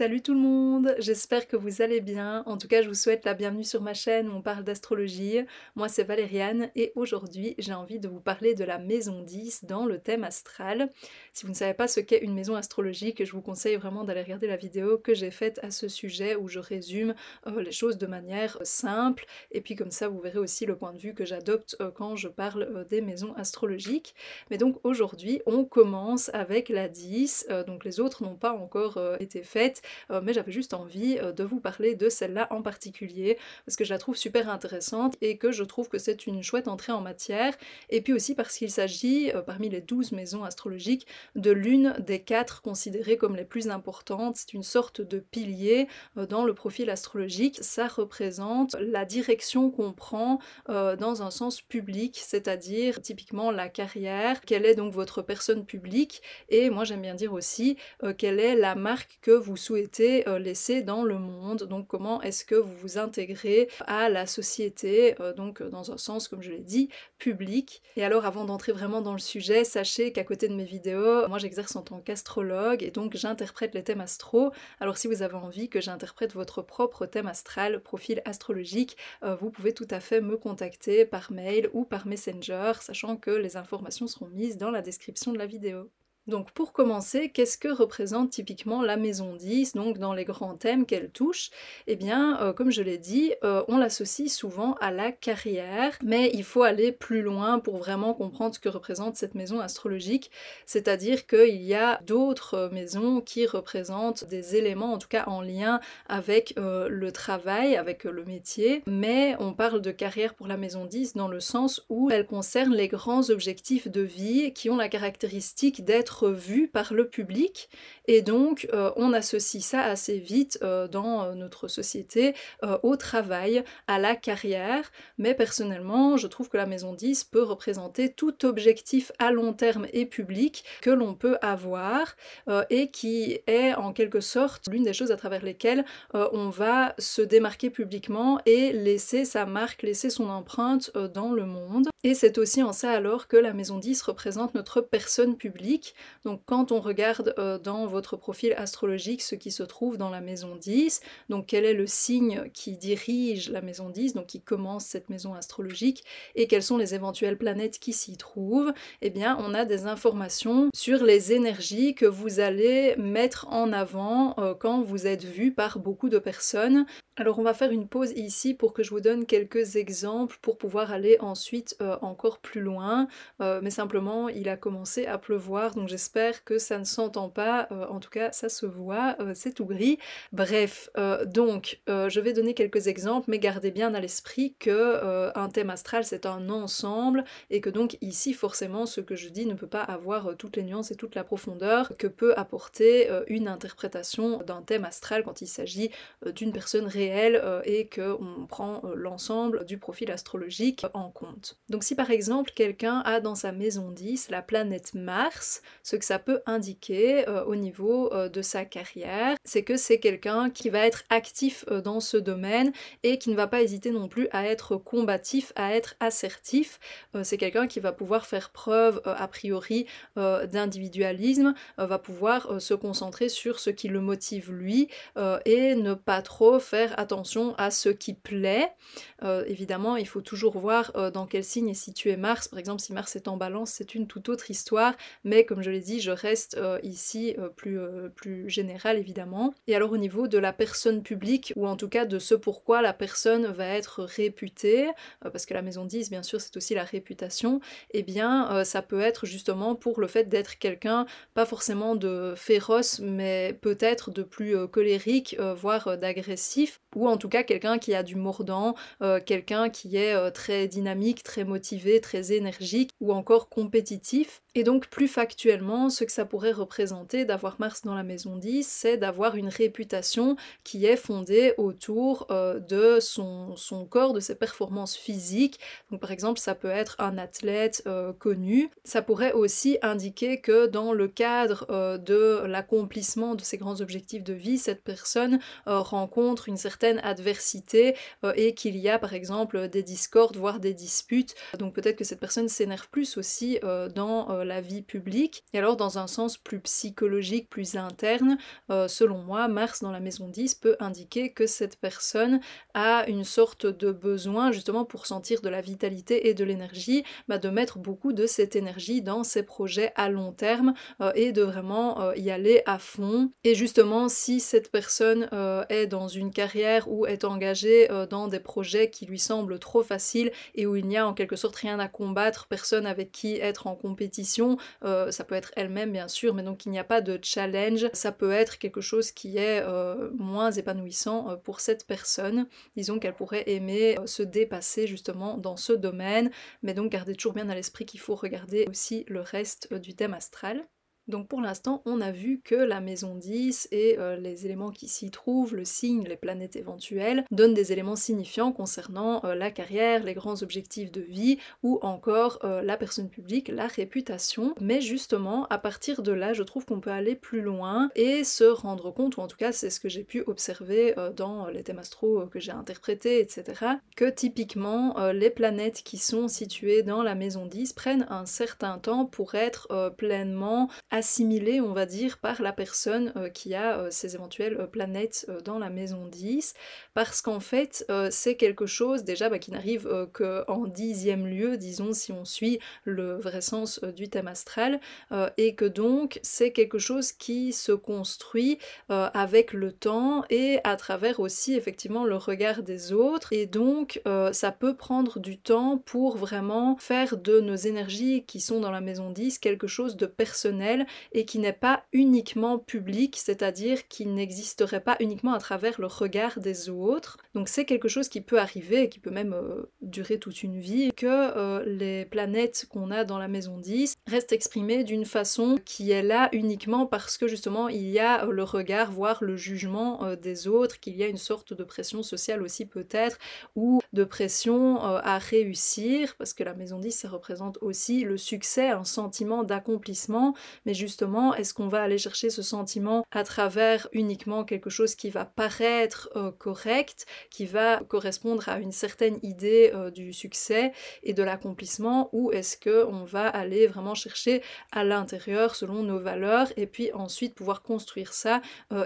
Salut tout le monde, j'espère que vous allez bien. En tout cas, je vous souhaite la bienvenue sur ma chaîne où on parle d'astrologie. Moi, c'est Valériane et aujourd'hui, j'ai envie de vous parler de la maison 10 dans le thème astral. Si vous ne savez pas ce qu'est une maison astrologique, je vous conseille vraiment d'aller regarder la vidéo que j'ai faite à ce sujet où je résume les choses de manière simple et puis comme ça, vous verrez aussi le point de vue que j'adopte quand je parle des maisons astrologiques. Mais donc aujourd'hui, on commence avec la 10, donc les autres n'ont pas encore été faites, mais j'avais juste envie de vous parler de celle-là en particulier, parce que je la trouve super intéressante et que je trouve que c'est une chouette entrée en matière, et puis aussi parce qu'il s'agit, parmi les 12 maisons astrologiques, de l'une des 4 considérées comme les plus importantes. C'est une sorte de pilier dans le profil astrologique. Ça représente la direction qu'on prend dans un sens public, c'est-à-dire typiquement la carrière, quelle est donc votre personne publique, et moi j'aime bien dire aussi quelle est la marque que vous souhaitez laisser dans le monde, donc comment est-ce que vous vous intégrez à la société, donc dans un sens, comme je l'ai dit, public. Et alors avant d'entrer vraiment dans le sujet, sachez qu'à côté de mes vidéos, moi j'exerce en tant qu'astrologue et donc j'interprète les thèmes astro. Alors si vous avez envie que j'interprète votre propre thème astral, profil astrologique, vous pouvez tout à fait me contacter par mail ou par Messenger, sachant que les informations seront mises dans la description de la vidéo. Donc pour commencer, qu'est-ce que représente typiquement la maison 10, donc dans les grands thèmes qu'elle touche? Eh bien, comme je l'ai dit, on l'associe souvent à la carrière, mais il faut aller plus loin pour vraiment comprendre ce que représente cette maison astrologique, c'est-à-dire qu'il y a d'autres maisons qui représentent des éléments, en tout cas en lien avec le travail, avec le métier, mais on parle de carrière pour la maison 10 dans le sens où elle concerne les grands objectifs de vie qui ont la caractéristique d'être vus par le public, et donc on associe ça assez vite dans notre société au travail, à la carrière, mais personnellement je trouve que la maison 10 peut représenter tout objectif à long terme et public que l'on peut avoir et qui est en quelque sorte l'une des choses à travers lesquelles on va se démarquer publiquement et laisser sa marque, laisser son empreinte dans le monde. Et c'est aussi en ça alors que la maison 10 représente notre personne publique. Donc quand on regarde dans votre profil astrologique ce qui se trouve dans la maison 10, donc quel est le signe qui dirige la maison 10, donc qui commence cette maison astrologique, et quelles sont les éventuelles planètes qui s'y trouvent, eh bien on a des informations sur les énergies que vous allez mettre en avant quand vous êtes vu par beaucoup de personnes. Alors on va faire une pause ici pour que je vous donne quelques exemples pour pouvoir aller ensuite encore plus loin, mais simplement il a commencé à pleuvoir donc j'espère que ça ne s'entend pas, en tout cas ça se voit, c'est tout gris. Bref, donc je vais donner quelques exemples, mais gardez bien à l'esprit que un thème astral c'est un ensemble et que donc ici forcément ce que je dis ne peut pas avoir toutes les nuances et toute la profondeur que peut apporter une interprétation d'un thème astral quand il s'agit d'une personne réelle et qu'on prend l'ensemble du profil astrologique en compte. Donc si par exemple quelqu'un a dans sa maison 10 la planète Mars, ce que ça peut indiquer au niveau de sa carrière, c'est que c'est quelqu'un qui va être actif dans ce domaine et qui ne va pas hésiter non plus à être combatif, à être assertif. C'est quelqu'un qui va pouvoir faire preuve a priori d'individualisme, va pouvoir se concentrer sur ce qui le motive lui et ne pas trop faire attention à ce qui plaît. Évidemment, il faut toujours voir dans quel signe est situé Mars. Par exemple, si Mars est en Balance, c'est une toute autre histoire, mais comme je l'ai dit, je reste ici plus générale évidemment. Et alors au niveau de la personne publique, ou en tout cas de ce pourquoi la personne va être réputée, parce que la maison 10, bien sûr, c'est aussi la réputation, eh bien ça peut être justement pour le fait d'être quelqu'un, pas forcément de féroce, mais peut-être de plus colérique, voire d'agressif, ou en tout cas quelqu'un qui a du mordant, quelqu'un qui est très dynamique, très motivé, très énergique, ou encore compétitif. Et donc plus factuellement, ce que ça pourrait représenter d'avoir Mars dans la maison 10, c'est d'avoir une réputation qui est fondée autour de son corps, de ses performances physiques. Donc par exemple, ça peut être un athlète connu. Ça pourrait aussi indiquer que dans le cadre de l'accomplissement de ses grands objectifs de vie, cette personne rencontre une certaine adversité et qu'il y a par exemple des discordes, voire des disputes. Donc peut-être que cette personne s'énerve plus aussi dans la vie publique. Et alors dans un sens plus psychologique, plus interne, selon moi, Mars dans la maison 10 peut indiquer que cette personne a une sorte de besoin, justement pour sentir de la vitalité et de l'énergie, de mettre beaucoup de cette énergie dans ses projets à long terme et de vraiment y aller à fond. Et justement, si cette personne est dans une carrière ou est engagée dans des projets qui lui semblent trop faciles et où il n'y a en quelque sorte rien à combattre, personne avec qui être en compétition, ça peut être elle-même bien sûr, mais donc il n'y a pas de challenge, ça peut être quelque chose qui est moins épanouissant pour cette personne. Disons qu'elle pourrait aimer se dépasser justement dans ce domaine, mais donc garder toujours bien à l'esprit qu'il faut regarder aussi le reste du thème astral. Donc pour l'instant, on a vu que la maison 10 et les éléments qui s'y trouvent, le signe, les planètes éventuelles, donnent des éléments signifiants concernant la carrière, les grands objectifs de vie ou encore la personne publique, la réputation. Mais justement, à partir de là, je trouve qu'on peut aller plus loin et se rendre compte, ou en tout cas c'est ce que j'ai pu observer dans les thèmes astraux que j'ai interprétés, etc., que typiquement les planètes qui sont situées dans la maison 10 prennent un certain temps pour être pleinement assimilé, on va dire, par la personne qui a ces éventuelles planètes dans la maison 10, parce qu'en fait, c'est quelque chose déjà qui n'arrive qu'en 10e lieu, disons, si on suit le vrai sens du thème astral, et que donc c'est quelque chose qui se construit avec le temps et à travers aussi effectivement le regard des autres, et donc ça peut prendre du temps pour vraiment faire de nos énergies qui sont dans la maison 10 quelque chose de personnel et qui n'est pas uniquement public, c'est-à-dire qui n'existerait pas uniquement à travers le regard des autres. Donc c'est quelque chose qui peut arriver et qui peut même durer toute une vie, que les planètes qu'on a dans la maison 10 restent exprimées d'une façon qui est là uniquement parce que justement il y a le regard, voire le jugement des autres, qu'il y a une sorte de pression sociale aussi peut-être, ou de pression à réussir, parce que la maison 10 ça représente aussi le succès, un sentiment d'accomplissement. Mais justement, est-ce qu'on va aller chercher ce sentiment à travers uniquement quelque chose qui va paraître correct, qui va correspondre à une certaine idée du succès et de l'accomplissement, ou est-ce qu'on va aller vraiment chercher à l'intérieur selon nos valeurs et puis ensuite pouvoir construire ça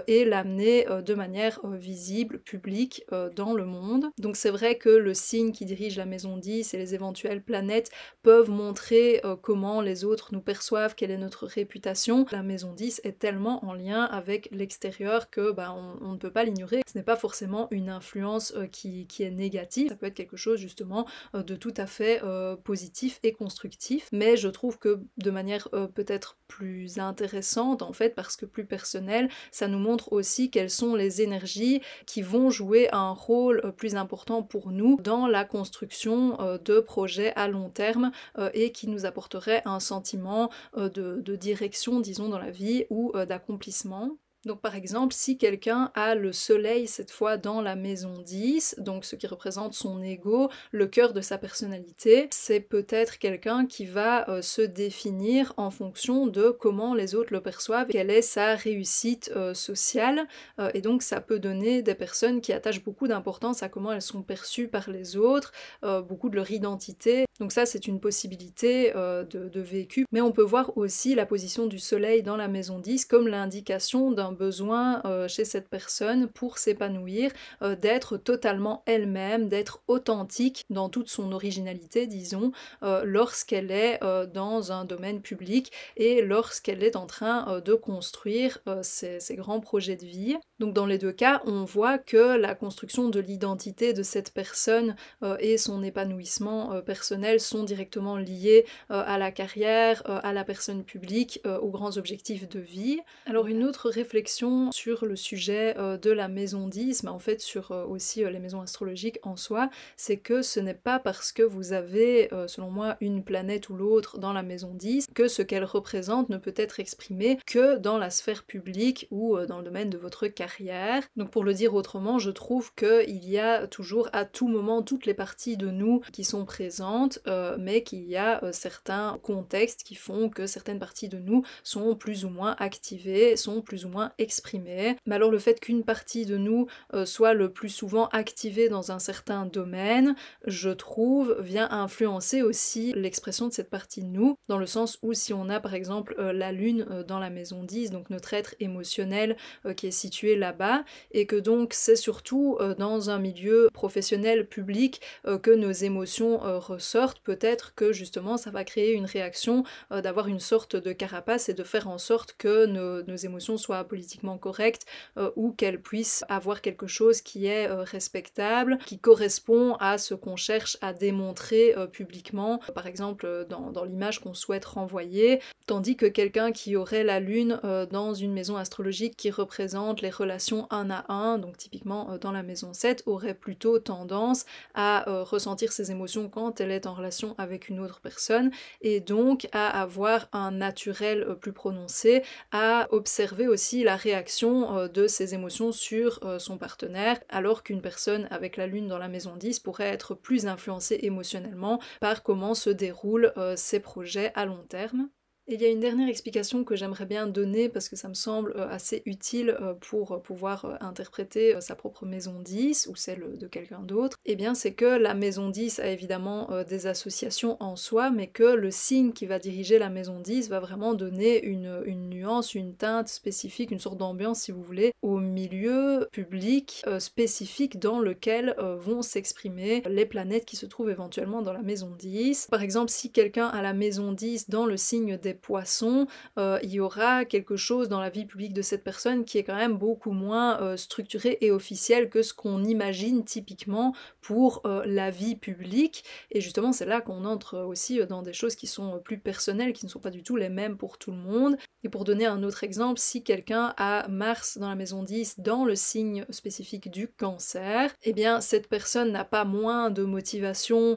et l'amener de manière visible, publique dans le monde. Donc c'est vrai que le signe qui dirige la maison 10 et les éventuelles planètes peuvent montrer comment les autres nous perçoivent, quelle est notre réputation. La maison 10 est tellement en lien avec l'extérieur que on ne peut pas l'ignorer. Ce n'est pas forcément une influence qui est négative, ça peut être quelque chose justement de tout à fait positif et constructif, mais je trouve que de manière peut-être plus intéressante en fait, parce que plus personnelle, ça nous montre aussi quelles sont les énergies qui vont jouer un rôle plus important pour nous dans la construction de projets à long terme et qui nous apporteraient un sentiment de direction, disons, dans la vie ou d'accomplissement. Donc par exemple, si quelqu'un a le soleil cette fois dans la maison 10, donc ce qui représente son ego, le cœur de sa personnalité, c'est peut-être quelqu'un qui va se définir en fonction de comment les autres le perçoivent, quelle est sa réussite sociale, et donc ça peut donner des personnes qui attachent beaucoup d'importance à comment elles sont perçues par les autres, beaucoup de leur identité. Donc ça c'est une possibilité de vécu, mais on peut voir aussi la position du soleil dans la maison 10 comme l'indication d'un besoin chez cette personne pour s'épanouir, d'être totalement elle-même, d'être authentique dans toute son originalité, disons, lorsqu'elle est dans un domaine public et lorsqu'elle est en train de construire ses grands projets de vie. Donc dans les deux cas, on voit que la construction de l'identité de cette personne et son épanouissement personnel sont directement liés à la carrière, à la personne publique, aux grands objectifs de vie. Alors une autre réflexion sur le sujet de la maison 10, mais en fait sur aussi les maisons astrologiques en soi, c'est que ce n'est pas parce que vous avez, selon moi, une planète ou l'autre dans la maison 10 que ce qu'elle représente ne peut être exprimé que dans la sphère publique ou dans le domaine de votre carrière. Donc pour le dire autrement, je trouve qu'il y a toujours à tout moment toutes les parties de nous qui sont présentes, mais qu'il y a certains contextes qui font que certaines parties de nous sont plus ou moins activées, sont plus ou moins moins exprimée. Mais alors le fait qu'une partie de nous soit le plus souvent activée dans un certain domaine, je trouve, vient influencer aussi l'expression de cette partie de nous, dans le sens où si on a par exemple la lune dans la maison 10, donc notre être émotionnel qui est situé là-bas, et que donc c'est surtout dans un milieu professionnel, public, que nos émotions ressortent, peut-être que justement ça va créer une réaction d'avoir une sorte de carapace et de faire en sorte que nos émotions soient politiquement correctes ou qu'elles puissent avoir quelque chose qui est respectable, qui correspond à ce qu'on cherche à démontrer publiquement, par exemple dans l'image qu'on souhaite renvoyer, tandis que quelqu'un qui aurait la lune dans une maison astrologique qui représente les relations un à un, donc typiquement dans la maison 7, aurait plutôt tendance à ressentir ses émotions quand elle est en relation avec une autre personne, et donc à avoir un naturel plus prononcé, à observer aussi la réaction de ses émotions sur son partenaire, alors qu'une personne avec la lune dans la maison 10 pourrait être plus influencée émotionnellement par comment se déroulent ses projets à long terme. Et il y a une dernière explication que j'aimerais bien donner parce que ça me semble assez utile pour pouvoir interpréter sa propre maison 10 ou celle de quelqu'un d'autre. Et bien c'est que la maison 10 a évidemment des associations en soi, mais que le signe qui va diriger la maison 10 va vraiment donner une nuance, une teinte spécifique, une sorte d'ambiance si vous voulez, au milieu public spécifique dans lequel vont s'exprimer les planètes qui se trouvent éventuellement dans la maison 10. Par exemple, si quelqu'un a la maison 10 dans le signe des poissons, il y aura quelque chose dans la vie publique de cette personne qui est quand même beaucoup moins structuré et officiel que ce qu'on imagine typiquement pour la vie publique, et justement c'est là qu'on entre aussi dans des choses qui sont plus personnelles, qui ne sont pas du tout les mêmes pour tout le monde. Et pour donner un autre exemple, si quelqu'un a Mars dans la maison 10 dans le signe spécifique du Cancer, eh bien cette personne n'a pas moins de motivation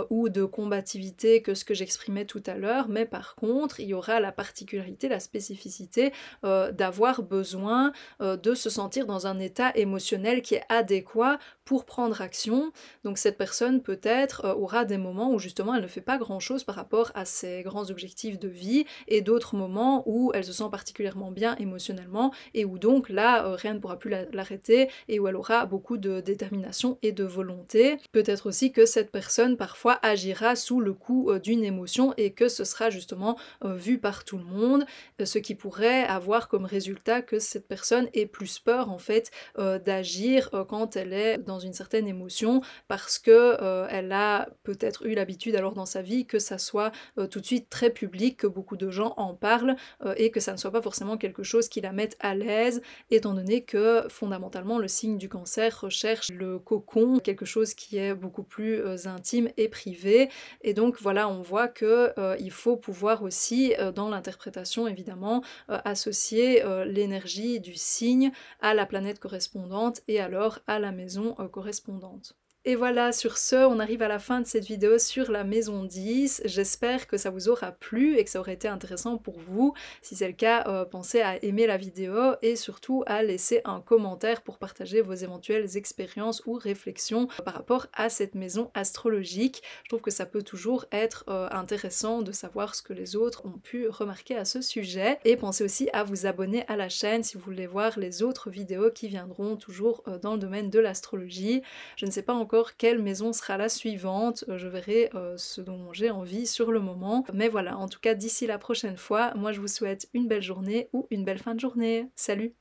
ou de combativité que ce que j'exprimais tout à l'heure, mais par contre il y aura la particularité, la spécificité d'avoir besoin de se sentir dans un état émotionnel qui est adéquat pour prendre action. Donc cette personne peut-être aura des moments où justement elle ne fait pas grand-chose par rapport à ses grands objectifs de vie, et d'autres moments où elle se sent particulièrement bien émotionnellement et où donc là rien ne pourra plus l'arrêter et où elle aura beaucoup de détermination et de volonté. Peut-être aussi que cette personne parfois agira sous le coup d'une émotion et que ce sera justement vu par tout le monde, ce qui pourrait avoir comme résultat que cette personne ait plus peur en fait d'agir quand elle est dans une certaine émotion, parce que elle a peut-être eu l'habitude alors dans sa vie que ça soit tout de suite très public, que beaucoup de gens en parlent et que ça ne soit pas forcément quelque chose qui la mette à l'aise, étant donné que fondamentalement le signe du Cancer recherche le cocon, quelque chose qui est beaucoup plus intime et privé, et donc voilà, on voit que il faut pouvoir aussi dans l'interprétation évidemment associer l'énergie du signe à la planète correspondante et alors à la maison correspondante. Et voilà, sur ce, on arrive à la fin de cette vidéo sur la maison 10. J'espère que ça vous aura plu et que ça aurait été intéressant pour vous. Si c'est le cas, pensez à aimer la vidéo et surtout à laisser un commentaire pour partager vos éventuelles expériences ou réflexions par rapport à cette maison astrologique. Je trouve que ça peut toujours être intéressant de savoir ce que les autres ont pu remarquer à ce sujet. Et pensez aussi à vous abonner à la chaîne si vous voulez voir les autres vidéos qui viendront toujours dans le domaine de l'astrologie. Je ne sais pas encore quelle maison sera la suivante, je verrai ce dont j'ai envie sur le moment. Mais voilà, en tout cas d'ici la prochaine fois, moi je vous souhaite une belle journée ou une belle fin de journée. Salut!